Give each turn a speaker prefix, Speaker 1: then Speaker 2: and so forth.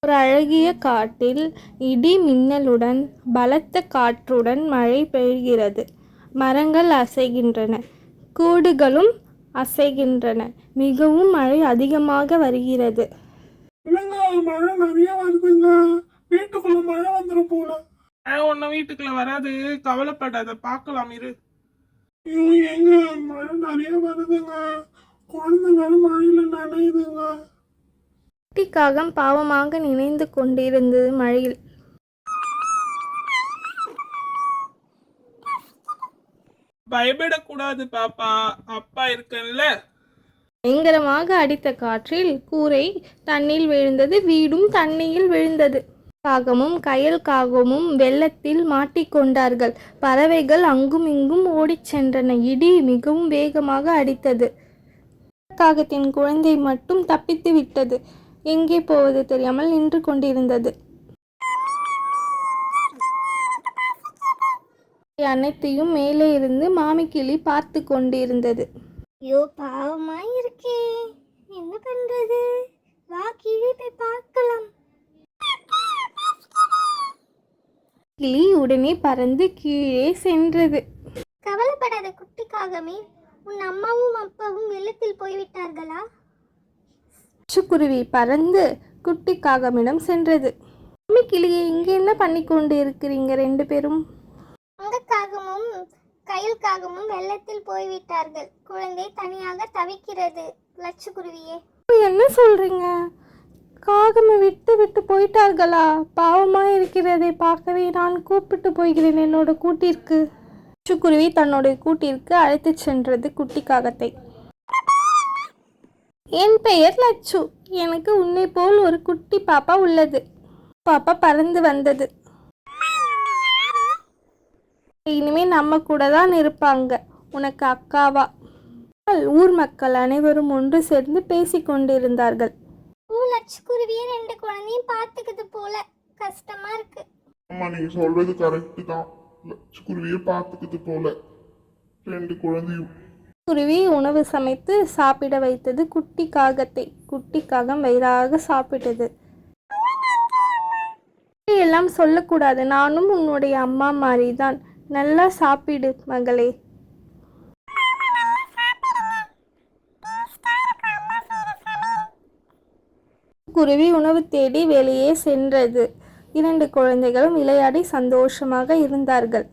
Speaker 1: ஒரு அழகிய காட்டில் இடி மின்னலுடன் பலத்த காற்றுடன் மழை பெய்கிறது. மரங்கள் அசைகின்றன, கூடுகளும் அசைகின்றன. மிகவும் மழை அதிகமாக வருகிறது.
Speaker 2: இல்லைங்க, மழை நிறைய வருதுங்க. வீட்டுக்குள்ள மழை வந்துடும் போல. மழை ஒன்னும் வீட்டுக்குள்ள வராது, கவலைப்படாத, பார்க்கலாம் இரு. ஐயோ ஏங்க, மழை நிறைய வருதுங்க. குழந்தைங்களும் மழையில நனையுதுங்க.
Speaker 1: குட்டிக்காகம் பாவமாக நினைந்து கொண்டிருந்தது மழையில்.
Speaker 2: பயப்படக்கூடாது பாப்பா, அப்பா இருக்கேன்ல.
Speaker 1: பயங்கரமாக அடித்த காற்றில் கூரை தண்ணீர் விழுந்தது, வீடும் தண்ணீரில் விழுந்தது. காகமும் கயல் காகமும் வெள்ளத்தில் மாட்டிக்கொண்டார்கள். பறவைகள் அங்கும் இங்கும் ஓடிச் சென்றன. இடி மிகவும் வேகமாக அடித்தது. காகத்தின் குழந்தை மட்டும் தப்பித்து விட்டது. எங்கே போவது தெரியாமல் நின்று கொண்டிருந்தது. அனைத்தையும் மேலே இருந்து மாமி கிளி பார்த்து கொண்டிருந்தது.
Speaker 3: ஐயோ பாவமாய் இருக்கே, என்ன பண்றது? வா கீழே போய் பார்க்கலாம்.
Speaker 1: கிளி உடனே பறந்து கீழே சென்றது.
Speaker 3: கவலைப்படாத குட்டிக்காகமே, உன் அம்மாவும் அப்பாவும் வெள்ளத்தில் போய்விட்டார்களா?
Speaker 1: குருவி பறந்து குட்டி காகமிடம் சென்றது. மாமி கிளியை இங்கே என்ன பண்ணி கொண்டு இருக்கிறீங்க ரெண்டு பேரும்?
Speaker 3: அந்த காகமும் கயல் காகமும் வெள்ளத்தில் போய்விட்டார்கள். குழந்தை தனியாக தவிக்கிறது. லட்சுக்குருவியே,
Speaker 1: என்ன சொல்றீங்க? காகமை விட்டு விட்டு போயிட்டார்களா? பாவமா இருக்கிறதை பார்க்கவே. நான் கூப்பிட்டு போகிறேன் என்னோட கூட்டிற்கு. லட்சுக்குருவி தன்னோட கூட்டிற்கு அழைத்து சென்றது குட்டி காகத்தை. என் பெயர் லட்சு. எனக்கு உன்னை போல் ஒரு குட்டி பாப்பா உள்ளது. பாப்பா பறந்து வந்தது. இனிமே நம்ம கூட தான் இருப்பாங்க. உனக்கு அக்காவா? ஊர் மக்கள் அனைவரும் ஒன்று சேர்ந்து பேசிக் கொண்டிருந்தார்கள்.
Speaker 3: லட்சுக்குருவியே ரெண்டு குழந்தையும் பார்த்துக்குது போல, கஷ்டமா இருக்கு.
Speaker 2: அம்மா நீங்க சொல்றது கரெக்ட் தான். லட்சுக்குருவியை பார்த்துக்குது போல ரெண்டு குழந்தையும்.
Speaker 1: குருவி உணவு சமைத்து சாப்பிட வைத்தது குட்டி காகத்தை. குட்டி காகம் வயிறாக சாப்பிட்டது. எல்லாம் சொல்லக்கூடாது, நானும் உன்னுடைய அம்மா மாதிரிதான். நல்லா சாப்பிடு மகளே. குருவி உணவு தேடி வெளியே சென்றது. இரண்டு குழந்தைகளும் விளையாடி சந்தோஷமாக இருந்தார்கள்.